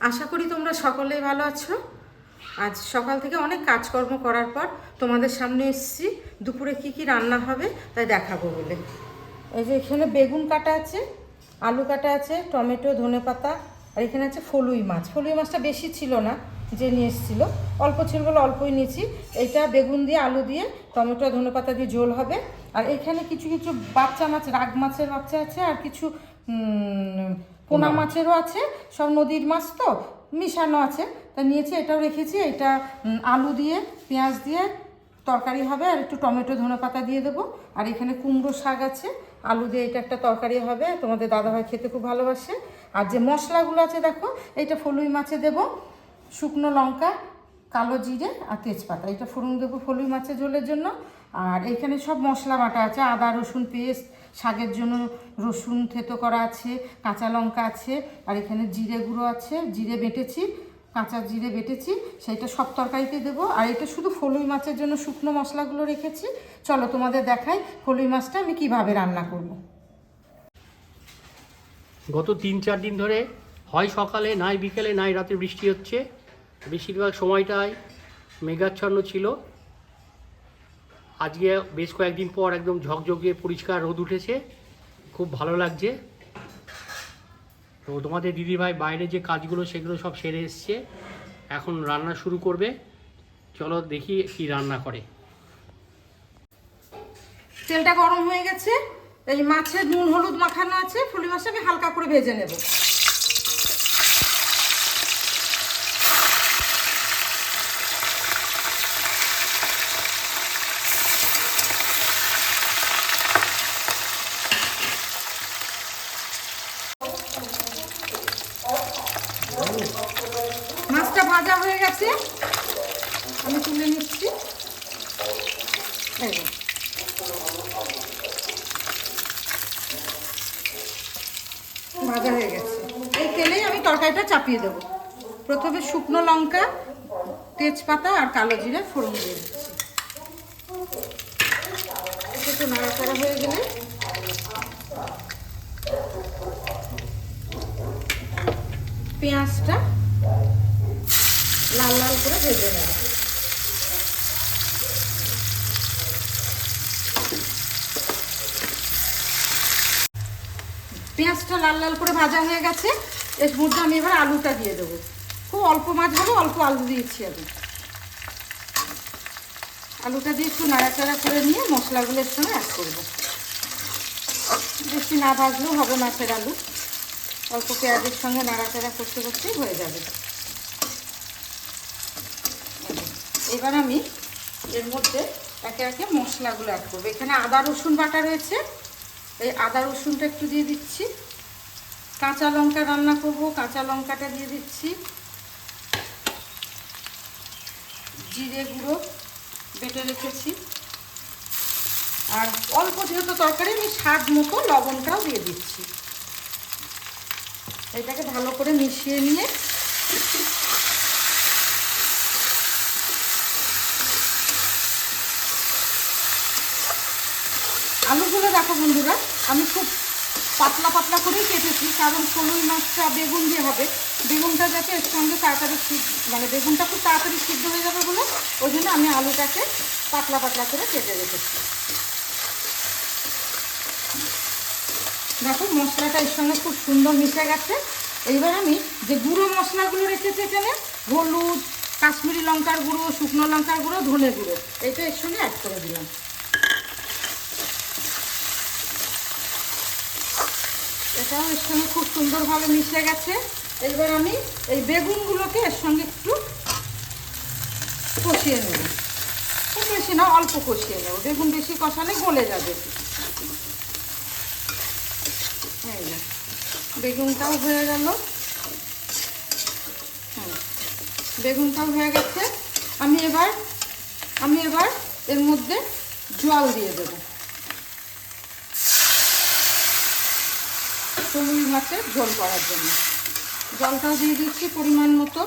আশা করি তোমরা সকলেই ভালো আছো। আজ সকাল থেকে অনেক কাজকর্ম করার পর তোমাদের সামনে এসেছি দুপুরে কি কি রান্না হবে তাই দেখাবো বলে। এই যে এখানে বেগুন কাটা আছে, আলু কাটা আছে, টমেটো, ধনেপাতা, আর এখানে আছে ফলুই মাছ। ফলুই মাছটা বেশি ছিল না, যে নিয়ে এসেছিল অল্প ছিল বলে অল্পই নিয়েছি। এইটা বেগুন দিয়ে, আলু দিয়ে, টমেটো, ধনেপাতা দিয়ে ঝোল হবে। আর এখানে কিছু কিছু বাচ্চা মাছ, রাগ মাছের বাচ্চা আছে, আর কিছু পোনা মাছেরও আছে। সব নদীর মাছ তো মিশানো আছে, তা নিয়েছি, এটাও রেখেছি। এটা আলু দিয়ে, পেঁয়াজ দিয়ে তরকারি হবে, আর একটু টমেটো, ধনেপাতা দিয়ে দেবো। আর এখানে কুমড়ো শাক আছে, আলু দিয়ে এটা একটা তরকারি হবে। তোমাদের দাদাভাই খেতে খুব ভালোবাসে। আর যে মশলাগুলো আছে দেখো, এইটা ফলুই মাছে দেবো, শুকনো লঙ্কা, কালো জিরে আর তেজপাতা, এটা ফোড়ন দেবো ফলুই মাছের ঝোলের জন্য। আর এখানে সব মশলা বাটা আছে, আদা রসুন পেস্ট, শাকের জন্য রসুন থেতো করা আছে, কাঁচা লঙ্কা আছে, আর এখানে জিরে গুঁড়ো আছে, জিরে বেটেছি, কাঁচা জিরে বেটেছি, সেইটা সব তরকারিতে দেবো। আর এটা শুধু ফলুই মাছের জন্য শুকনো মশলাগুলো রেখেছি। চলো তোমাদের দেখাই ফলুই মাছটা আমি কিভাবে রান্না করব। গত 3-4 দিন ধরে হয় সকালে, নাই বিকেলে, নাই রাতে বৃষ্টি হচ্ছে। বেশিরভাগ সময়টাই মেঘাচ্ছন্ন ছিল। আজকে বেশ কয়েকদিন পর একদম ঝকঝকে পরিষ্কার রোদ উঠেছে, খুব ভালো লাগছে। তো তোমাদের দিদিভাই বাইরে যে কাজগুলো সেগুলো সব সেরে এসছে, এখন রান্না শুরু করবে। চলো দেখি কি রান্না করে। তেলটা গরম হয়ে গেছে, এই মাছের নুন হলুদ মাখানো আছে, ফলুই মাছটা আমি হালকা করে ভেজে নেব। মাছটা ভাজা হয়ে গেছে, আমি তুলে নিচ্ছি। ভাজা হয়ে গেছে, এই তেলেই আমি তরকারিটা চাপিয়ে দেবো। প্রথমে শুকনো লঙ্কা, তেজপাতা আর কালো জিরে ফোড়ন দিয়ে দিচ্ছি। একটু নাড়াচাড়া হয়ে গেলে পেঁয়াজটা লাল লাল করে ভেজে নেব। পেঁয়াজটা লাল লাল করে ভাজা হয়ে গেছে, এর মধ্যে আমি এবার আলুটা দিয়ে দেবো। খুব অল্প মাছ হবে, অল্প আলু দিয়েছি আমি। আলুটা দিয়ে একটু নাড়াচাড়া করে নিয়ে মশলাগুলোর সঙ্গে অ্যাড করবো। বেশি না ভাজলেও হবে মাছের আলু, অল্প পেঁয়াজের সঙ্গে নাড়াচাড়া করতে করতেই হয়ে যাবে। এবার আমি এর মধ্যে একে একে মশলাগুলো অ্যাড করবো। এখানে আদা রসুন বাটা রয়েছে, এই আদা রসুনটা একটু দিয়ে দিচ্ছি। কাঁচা লঙ্কা রান্না করব, কাঁচা লঙ্কাটা দিয়ে দিচ্ছি। জিরে গুঁড়ো বেটে রেখেছি, আর অল্প যেহেতু তরকারি আমি স্বাদ মতো লবণটাও দিয়ে দিচ্ছি। এটাকে ভালো করে মিশিয়ে নিয়ে আলুগুলো দেখো বন্ধুরা, আমি খুব পাতলা পাতলা করেই কেটেছি, কারণ ফলুই মাছটা বেগুন দিয়ে হবে। বেগুনটা যাতে এর সঙ্গে তাড়াতাড়ি মানে বেগুনটা খুব তাড়াতাড়ি সিদ্ধ হয়ে যাবে বলে ওই জন্য আমি আলুটাকে পাতলা পাতলা করে কেটে রেখেছি। দেখো মশলাটা এর সঙ্গে খুব সুন্দর মিশে গেছে। এইবার আমি যে গুঁড়ো মশলাগুলো রেখেছি এখানে, হলুদ, কাশ্মীরি লঙ্কার গুঁড়ো, শুকনো লঙ্কার গুঁড়ো, ধনে গুঁড়ো, এটা এর সঙ্গে অ্যাড করে দিলাম। এটাও এর সঙ্গে খুব সুন্দরভাবে মিশে গেছে। এবার আমি এই বেগুনগুলোকে এর সঙ্গে একটু কষিয়ে নেব। খুব বেশি না, অল্প কষিয়ে নেব, বেগুন বেশি কষালে গলে যাবে। বেগুনটাও হয়ে গেল, বেগুনটাও হয়ে গেছে। আমি এবার এর মধ্যে জল দিয়ে দেবো, ফলুই মাছের ঝোল করার জন্য। জলটাও দিয়ে দিচ্ছি পরিমাণ মতো।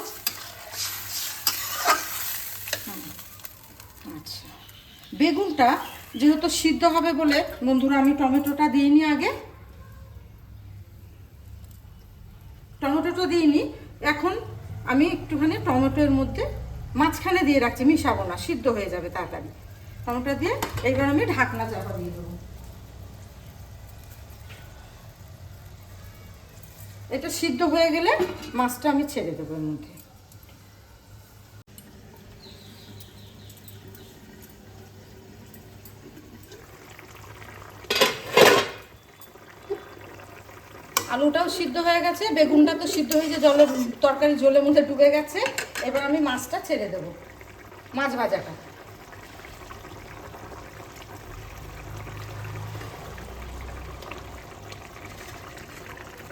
আচ্ছা, বেগুনটা যেহেতু সিদ্ধ হবে বলে বন্ধুরা আমি টমেটোটা দিইনি আগে, টমেটোটা দিইনি, এখন আমি একটুখানি টমেটোর মধ্যে মাঝখানে দিয়ে রাখছি, মিশাবো না, সিদ্ধ হয়ে যাবে তাড়াতাড়ি। টমেটো দিয়ে এইবার আমি ঢাকনা চাপা দিয়ে দেবো। এটা সিদ্ধ হয়ে গেলে মাছটা আমি ছেড়ে দেবো এর মধ্যে। আলুটাও সিদ্ধ হয়ে গেছে, বেগুনটা তো সিদ্ধ হয়ে যে জলের তরকারি জলের মধ্যে ডুবে গেছে। এবার আমি মাছটা ছেড়ে দেব, মাছ ভাজাটা।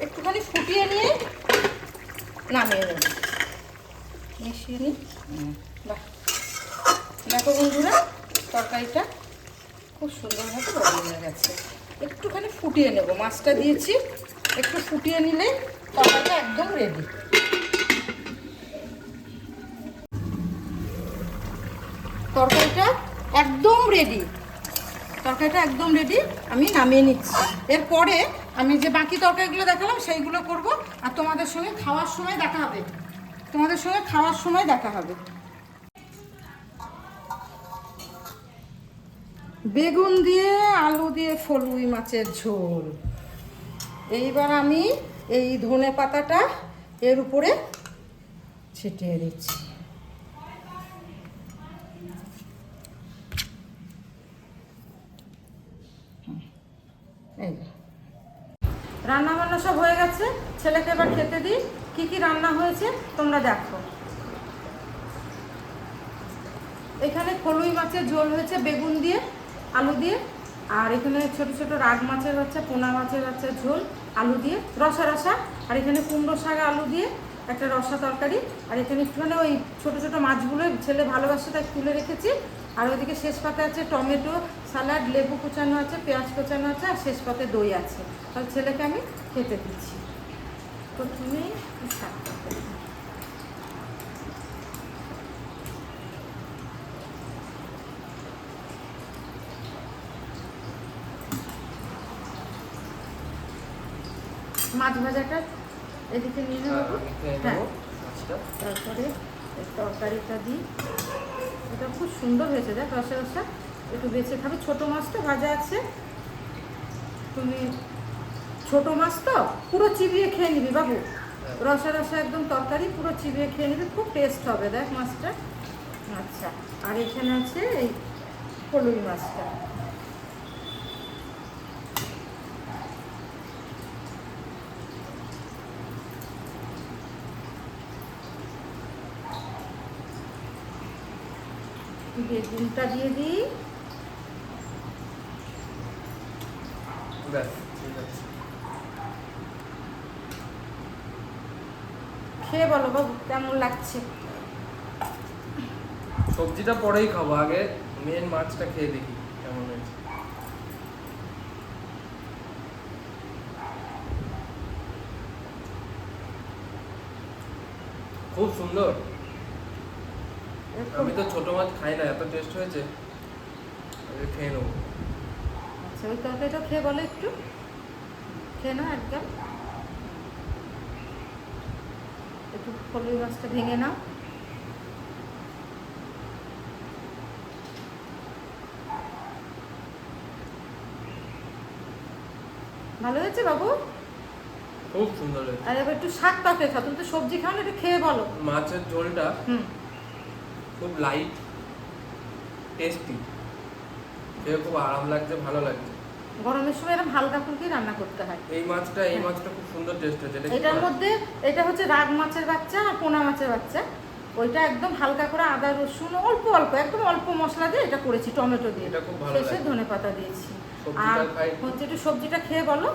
একটুখানি ফুটিয়ে নিয়ে নামিয়ে নেব, মিশিয়ে নিই। বাহ, দেখো বন্ধুরা, তরকারিটা খুব সুন্দরভাবে রেডি হয়ে গেছে। একটুখানি ফুটিয়ে নেব, মাছটা দিয়েছি, একটু ফুটিয়ে নিলে তরকারিটা একদম রেডি। তরকারিটা একদম রেডি, তরকারিটা একদম রেডি। আমি নামিয়ে নিচ্ছি। এরপরে আমি যে বাকি তরকারিগুলো দেখালাম সেইগুলো করব, আর তোমাদের সঙ্গে খাওয়ার সময় দেখা হবে। তোমাদের সঙ্গে খাওয়ার সময় দেখা হবে। বেগুন দিয়ে আলু দিয়ে ফলুই মাছের ঝোল। এইবার আমি এই ধনে পাতাটা এর উপরে ছিটিয়ে দিচ্ছি। এই রান্না বান্না সব হয়ে গেছে, ছেলেকে এবার খেতে দিই। কি কি রান্না হয়েছে তোমরা দেখো। এখানে ফলুই মাছের ঝোল হয়েছে বেগুন দিয়ে আলু দিয়ে, আর এখানে ছোট ছোট রাগ মাছের হচ্ছে, পোনা মাছের হচ্ছে ঝোল আলু দিয়ে রসা রসা, আর এখানে কুমড়ো শাক আলু দিয়ে একটা রসা তরকারি, আর এখানে একটুখানি ওই ছোট ছোট মাছগুলো ছেলে ভালোবাসে তাই তুলে রেখেছি। আর ওইদিকে শেষ পাতে আছে টমেটো স্যালাড, লেবু কুচানো আছে, পেঁয়াজ কুচানো আছে, আর শেষ পাতে দই আছে। তাহলে ছেলেকে আমি খেতে দিচ্ছি। প্রথমেই শাকটা মাছ ভাজাটা এদিকে নিয়ে নেব। হ্যাঁ, তারপরে তরকারিটা দিই। এটা খুব সুন্দর হয়েছে, দেখ রসা রসা। একটু বেছে খাবে, ছোটো মাছ তো ভাজা আছে। তুমি ছোটো মাছ তো পুরো চিবিয়ে খেয়ে নিবি বাবু, রসা রসা একদম তরকারি পুরো চিবিয়ে খেয়ে নিবি, খুব টেস্ট হবে। দেখ মাছটা। আচ্ছা, আর এখানে আছে এই ফলুই মাছটা। বেগুনটা দিয়ে দিই। খেয়ে বলো বাবু কেমন লাগছে। সবজিটা পরেই খাবো, আগে মেন মাছটা খেয়ে দেখি কেমন হয়েছে। খুব সুন্দর। আমি তো ছোট মাছ খাই না, এত টেস্ট হয়েছে, খেয়ে নেবো। আচ্ছা, ওই তরকারিটা খেয়ে বলো, একটু খেয়ে নাও একদম। একটু ফলুই মাছটা ভেঙে নাও। ভালো হয়েছে বাবু? খুব সুন্দর হয়েছে। আর এবার একটু শাক তরকারি খাও, তুমি তো সবজি খাও না, একটু খেয়ে বলো। মাছের ঝোলটা খুব লাইট, টেস্টি, খেয়ে খুব আরাম লাগছে, ভালো লাগছে। গরমের সময় এরকম হালকা ফুলকি রান্না করতে হয়। এই মাছটা খুব সুন্দর টেস্ট হয়েছে। এটার মধ্যে এটা হচ্ছে রাগ মাছের বাচ্চা আর পোনা মাছের বাচ্চা। ওইটা একদম হালকা করে আদা রসুন অল্প অল্প একদম অল্প মশলা দিয়ে এটা করেছি, টমেটো দিয়ে, শেষে ধনেপাতা দিয়েছি। আর হচ্ছে একটু সবজিটা খেয়ে বলো,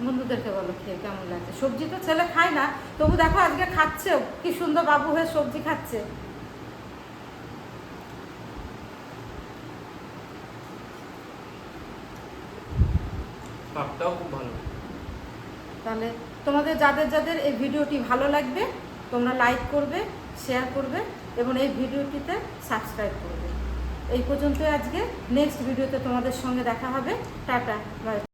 বন্ধুদেরকে বলো খেয়ে কেমন লাগছে। সবজি তো ছেলে খায় না, তবু দেখো আজকে খাচ্ছে, কি সুন্দর বাবু হয়ে সবজি খাচ্ছে। পাপটাও খুব ভালো। তাহলে তোমাদের যাদের যাদের এই ভিডিওটি ভালো লাগবে তোমরা লাইক করবে, শেয়ার করবে এবং এই ভিডিওটিতে সাবস্ক্রাইব করবে। এই পর্যন্তই আজকে। নেক্সট ভিডিওতে তোমাদের সঙ্গে দেখা হবে। Tata, by.